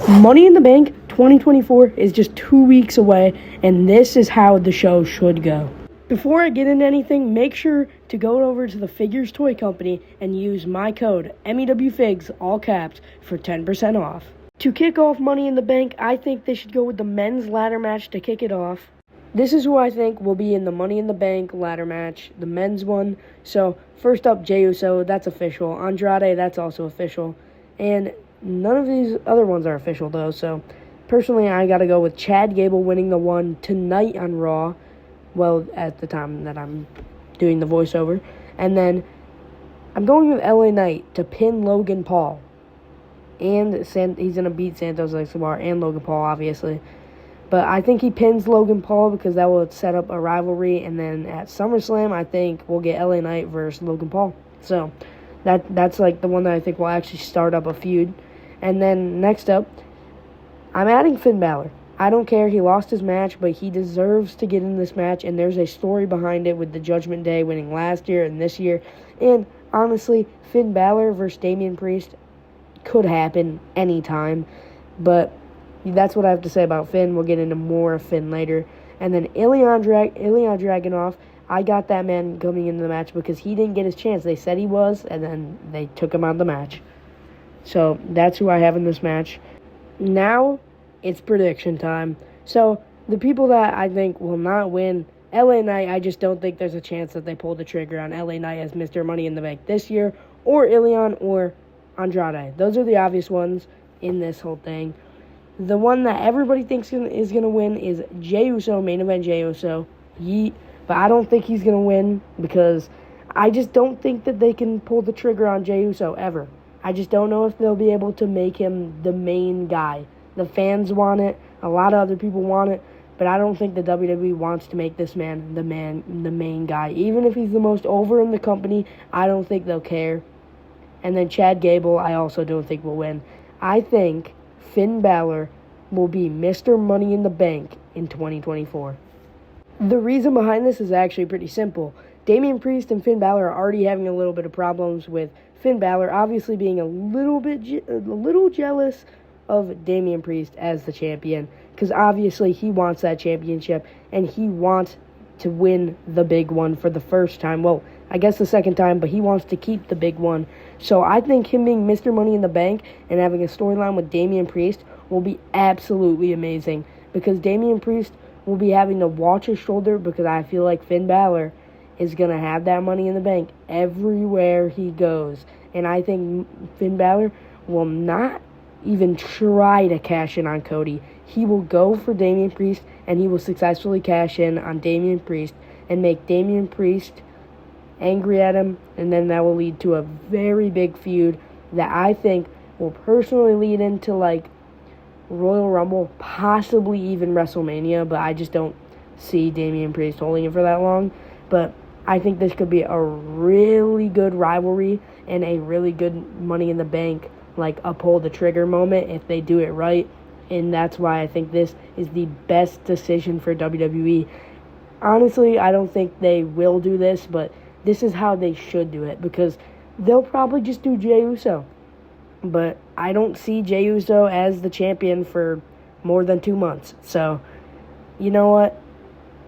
Money in the Bank 2024 is just 2 weeks away, and this is how the show should go. Before I get into anything, make sure to go over to the Figures Toy Company and use my code MEWFIGS, all caps, for 10% off. To kick off Money in the Bank, I think they should go with the men's ladder match to kick it off. This is who I think will be in the Money in the Bank ladder match, the men's one. So, first up, Jey Uso, that's official. Andrade, that's also official. And none of these other ones are official, though. So, personally, I got to go with Chad Gable winning the one tonight on Raw. Well, at the time that I'm doing the voiceover. And then I'm going with LA Knight to pin Logan Paul. And he's going to beat Santos Escobar and Logan Paul, obviously. But I think he pins Logan Paul because that will set up a rivalry. And then at SummerSlam, I think we'll get LA Knight versus Logan Paul. So that's like the one that I think will actually start up a feud. And then next up, I'm adding Finn Balor. I don't care. He lost his match, but he deserves to get in this match. And there's a story behind it with the Judgment Day winning last year and this year. And honestly, Finn Balor versus Damian Priest could happen anytime. But that's what I have to say about Finn. We'll get into more of Finn later. And then Ilya Dragunov, I got that man coming into the match because he didn't get his chance. They said he was, and then they took him out of the match. So that's who I have in this match. Now it's prediction time. So the people that I think will not win, LA Knight, I just don't think there's a chance that they pull the trigger on LA Knight as Mr. Money in the Bank this year, or Ilya or Andrade. Those are the obvious ones in this whole thing. The one that everybody thinks is going to win is Jey Uso, main event Jey Uso. But I don't think he's going to win because I just don't think that they can pull the trigger on Jey Uso ever. I just don't know if they'll be able to make him the main guy. The fans want it. A lot of other people want it. But I don't think the WWE wants to make this man the main guy. Even if he's the most over in the company, I don't think they'll care. And then Chad Gable, I also don't think will win. I think Finn Balor will be Mr. Money in the Bank in 2024. The reason behind this is actually pretty simple. Damian Priest and Finn Balor are already having a little bit of problems with Finn Balor obviously being a little jealous of Damian Priest as the champion, because obviously he wants that championship and he wants to win the big one for the first time. Well, I guess the second time, but he wants to keep the big one. So I think him being Mr. Money in the Bank and having a storyline with Damian Priest will be absolutely amazing, because Damian Priest will be having to watch his shoulder, because I feel like Finn Balor is going to have that Money in the Bank everywhere he goes. And I think Finn Balor will not even try to cash in on Cody. He will go for Damian Priest, and he will successfully cash in on Damian Priest and make Damian Priest angry at him, and then that will lead to a very big feud that I think will personally lead into like Royal Rumble, possibly even WrestleMania, but I just don't see Damian Priest holding it for that long. But I think this could be a really good rivalry and a really good Money in the Bank, like a pull the trigger moment if they do it right. And that's why I think this is the best decision for WWE. Honestly, I don't think they will do this, but this is how they should do it, because they'll probably just do Jey Uso. But I don't see Jey Uso as the champion for more than 2 months. So, you know what?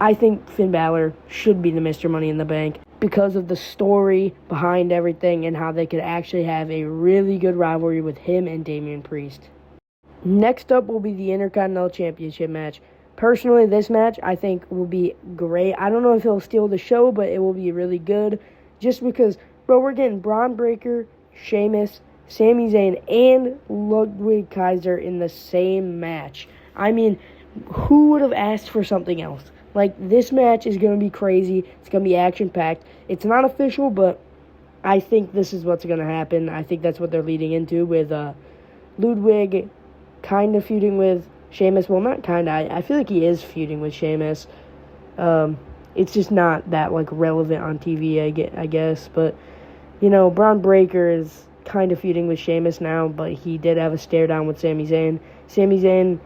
I think Finn Balor should be the Mr. Money in the Bank because of the story behind everything and how they could actually have a really good rivalry with him and Damian Priest. Next up will be the Intercontinental Championship match. Personally, this match I think will be great. I don't know if he'll steal the show, but it will be really good. Just because, bro, we're getting Braun Breaker, Sheamus, Sami Zayn, and Ludwig Kaiser in the same match. I mean, who would have asked for something else? Like, this match is going to be crazy. It's going to be action-packed. It's not official, but I think this is what's going to happen. I think that's what they're leading into with Ludwig kind of feuding with Sheamus. Well, not kind of. I feel like he is feuding with Sheamus. It's just not that, like, relevant on TV, I guess. But, you know, Braun Breaker is kind of feuding with Sheamus now, but he did have a stare down with Sami Zayn. Sami Zayn,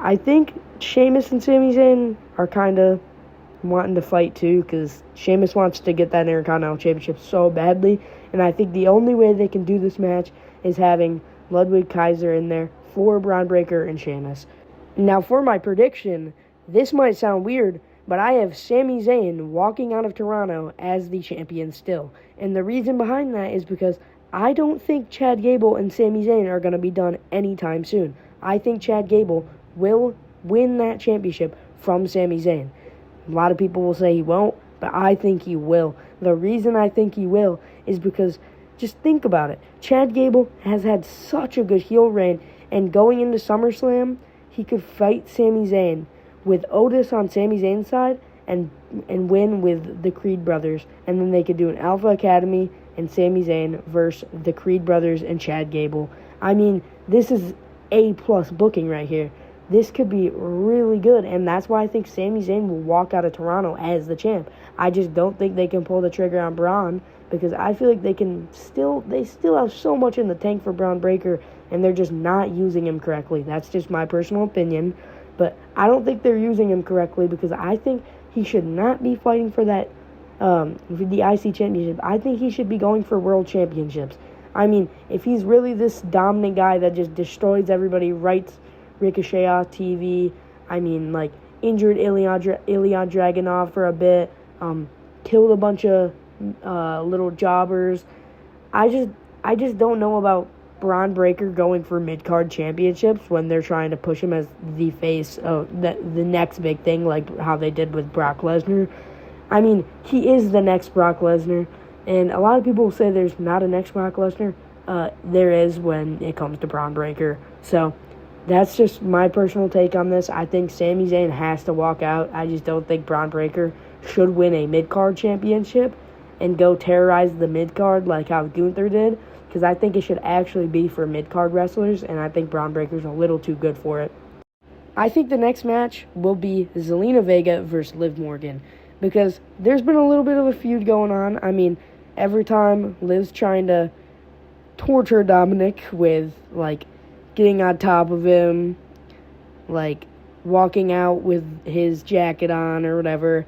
I think Sheamus and Sami Zayn are kind of wanting to fight too, because Sheamus wants to get that Intercontinental Championship so badly, and I think the only way they can do this match is having Ludwig Kaiser in there for Braun Breaker and Sheamus. Now, for my prediction, this might sound weird, but I have Sami Zayn walking out of Toronto as the champion still. And the reason behind that is because I don't think Chad Gable and Sami Zayn are going to be done anytime soon. I think Chad Gable will win that championship from Sami Zayn. A lot of people will say he won't, but I think he will. The reason I think he will is because, just think about it. Chad Gable has had such a good heel reign, and going into SummerSlam, he could fight Sami Zayn with Otis on Sami Zayn's side and win with the Creed brothers. And then they could do an Alpha Academy and Sami Zayn versus the Creed brothers and Chad Gable. I mean, this is A-plus booking right here. This could be really good, and that's why I think Sami Zayn will walk out of Toronto as the champ. I just don't think they can pull the trigger on Braun, because I feel like they still have so much in the tank for Braun Breaker, and they're just not using him correctly. That's just my personal opinion, but I don't think they're using him correctly, because I think he should not be fighting for that for the IC championship. I think he should be going for world championships. I mean, if he's really this dominant guy that just destroys everybody, writes Ricochet off TV, I mean, like, injured Ilya Dragunov for a bit, killed a bunch of little jobbers. I just don't know about Braun Breaker going for mid-card championships when they're trying to push him as the face of the next big thing, like how they did with Brock Lesnar. I mean, he is the next Brock Lesnar, and a lot of people say there's not a next Brock Lesnar. There is when it comes to Braun Breaker. So that's just my personal take on this. I think Sami Zayn has to walk out. I just don't think Braun Breaker should win a mid-card championship and go terrorize the mid-card like how Gunther did, because I think it should actually be for mid-card wrestlers, and I think Braun Breaker's a little too good for it. I think the next match will be Zelina Vega versus Liv Morgan, because there's been a little bit of a feud going on. I mean, every time Liv's trying to torture Dominic with, like, getting on top of him, like, walking out with his jacket on or whatever,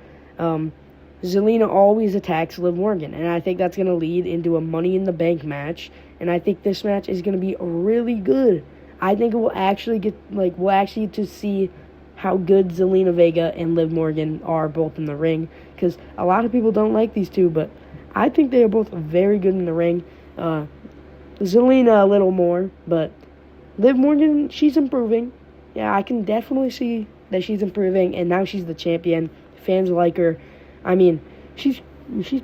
Zelina always attacks Liv Morgan, and I think that's going to lead into a Money in the Bank match, and I think this match is going to be really good. I think we'll actually get to see how good Zelina Vega and Liv Morgan are both in the ring, because a lot of people don't like these two, but I think they are both very good in the ring. Zelina a little more, but Liv Morgan, she's improving. Yeah, I can definitely see that she's improving, and now she's the champion. Fans like her. I mean, she's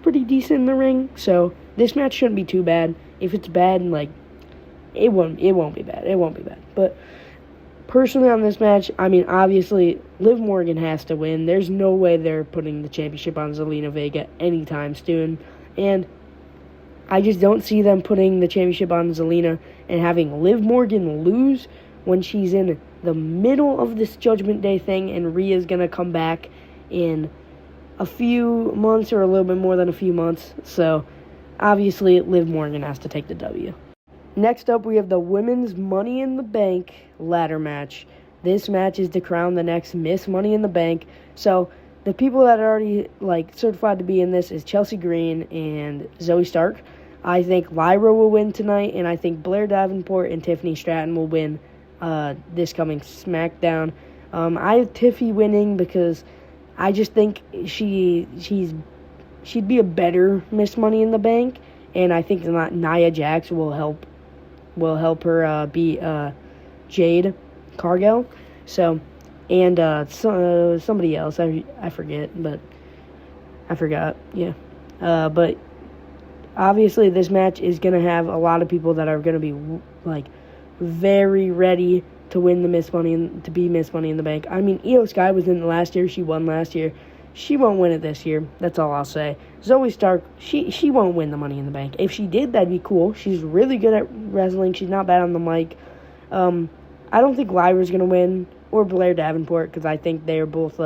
pretty decent in the ring, so this match shouldn't be too bad. If it's bad, like, it won't be bad. It won't be bad. But personally on this match, I mean, obviously, Liv Morgan has to win. There's no way they're putting the championship on Zelina Vega anytime soon, and I just don't see them putting the championship on Zelina and having Liv Morgan lose when she's in the middle of this Judgment Day thing and Rhea's going to come back in a few months or a little bit more than a few months. So, obviously, Liv Morgan has to take the W. Next up, we have the Women's Money in the Bank ladder match. This match is to crown the next Miss Money in the Bank. So, the people that are already, like, certified to be in this is Chelsea Green and Zoe Stark. I think Lyra will win tonight, and I think Blair Davenport and Tiffany Stratton will win this coming SmackDown. I have Tiffy winning because I just think she'd be a better Miss Money in the Bank, and I think Nia Jax will help her beat Jade Cargill. So, and somebody else, I forget, but I forgot. Yeah, but obviously, this match is going to have a lot of people that are going to be, like, very ready to win the Miss Money in the Bank. I mean, Io Sky was in it last year. She won last year. She won't win it this year. That's all I'll say. Zoe Stark, she won't win the Money in the Bank. If she did, that'd be cool. She's really good at wrestling. She's not bad on the mic. I don't think Lyra's going to win, or Blair Davenport, because I think they're both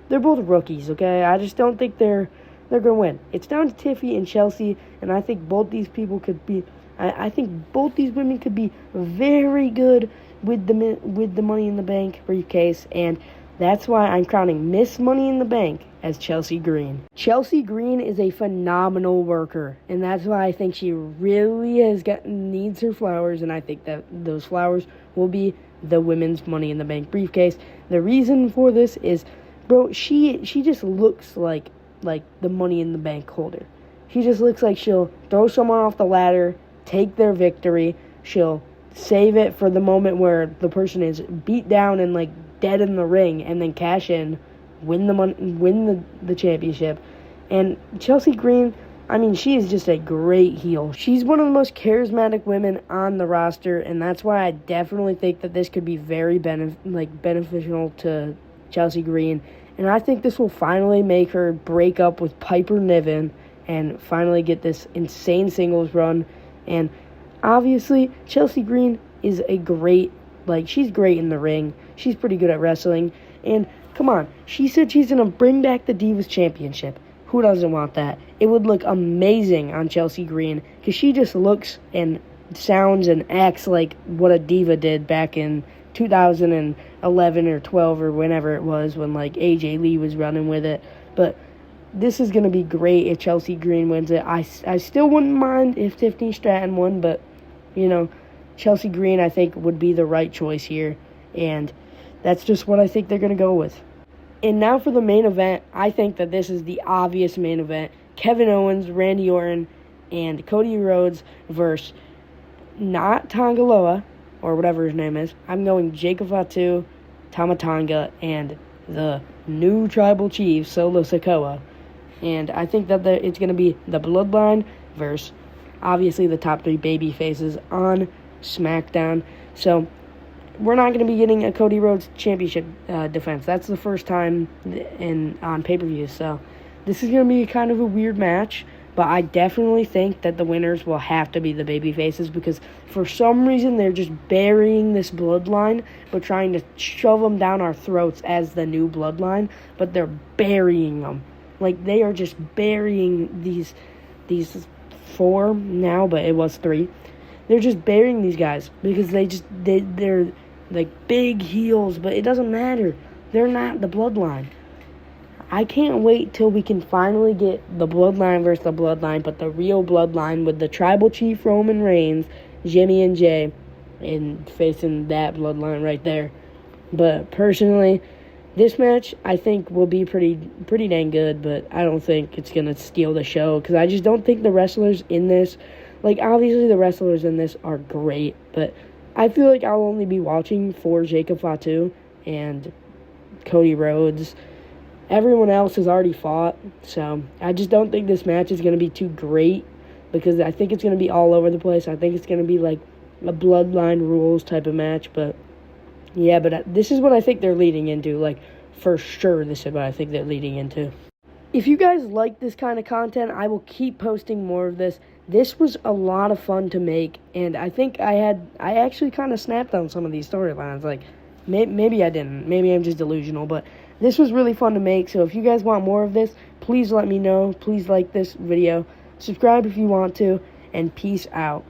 rookies, okay? I just don't think they're going to win. It's down to Tiffy and Chelsea, and I think both these people could be, I think both these women could be very good with the Money in the Bank briefcase, and that's why I'm crowning Miss Money in the Bank as Chelsea Green. Chelsea Green is a phenomenal worker, and that's why I think she really needs her flowers, and I think that those flowers will be the women's Money in the Bank briefcase. The reason for this is, bro, she just looks like the Money in the Bank holder. She just looks like she'll throw someone off the ladder, take their victory. She'll save it for the moment where the person is beat down and like dead in the ring, and then cash in, win the championship. And Chelsea Green, I mean, she is just a great heel. She's one of the most charismatic women on the roster, and that's why I definitely think that this could be very beneficial to Chelsea Green. And I think this will finally make her break up with Piper Niven and finally get this insane singles run. And obviously, Chelsea Green is she's great in the ring. She's pretty good at wrestling. And come on, she said she's going to bring back the Divas Championship. Who doesn't want that? It would look amazing on Chelsea Green because she just looks and sounds and acts like what a diva did back in 2011 or 12 or whenever it was when like AJ Lee was running with it. But this is going to be great if Chelsea Green wins it. I still wouldn't mind if Tiffany Stratton won, but, Chelsea Green, I think, would be the right choice here. And that's just what I think they're going to go with. And now for the main event, I think that this is the obvious main event. Kevin Owens, Randy Orton, and Cody Rhodes versus not Tongaloa, or whatever his name is. I'm going Jacob Fatu, Tama Tonga, and the new Tribal Chief, Solo Sikoa. And I think that it's going to be the Bloodline versus, obviously, the top 3 baby faces on SmackDown. So we're not going to be getting a Cody Rhodes championship defense. That's the first time on pay-per-view. So this is going to be kind of a weird match. But I definitely think that the winners will have to be the baby faces because for some reason they're just burying this Bloodline, but trying to shove them down our throats as the new Bloodline. But they're burying them. Like, they are just burying these 4 now, but it was 3. They're just burying these guys because they're like big heels, but it doesn't matter. They're not the Bloodline. I can't wait till we can finally get the Bloodline versus the Bloodline, but the real Bloodline with the Tribal Chief Roman Reigns, Jimmy and Jay, and facing that Bloodline right there. But personally, this match, I think, will be pretty dang good, but I don't think it's going to steal the show because I just don't think the wrestlers in this, obviously the wrestlers in this are great, but I feel like I'll only be watching for Jacob Fatu and Cody Rhodes. Everyone else has already fought, so I just don't think this match is going to be too great because I think it's going to be all over the place. I think it's going to be like a Bloodline rules type of match, but yeah, but this is what I think they're leading into. For sure, this is what I think they're leading into. If you guys like this kind of content, I will keep posting more of this. This was a lot of fun to make, and I think I actually kind of snapped on some of these storylines. Maybe I didn't. Maybe I'm just delusional, but this was really fun to make. So if you guys want more of this, please let me know. Please like this video. Subscribe if you want to, and peace out.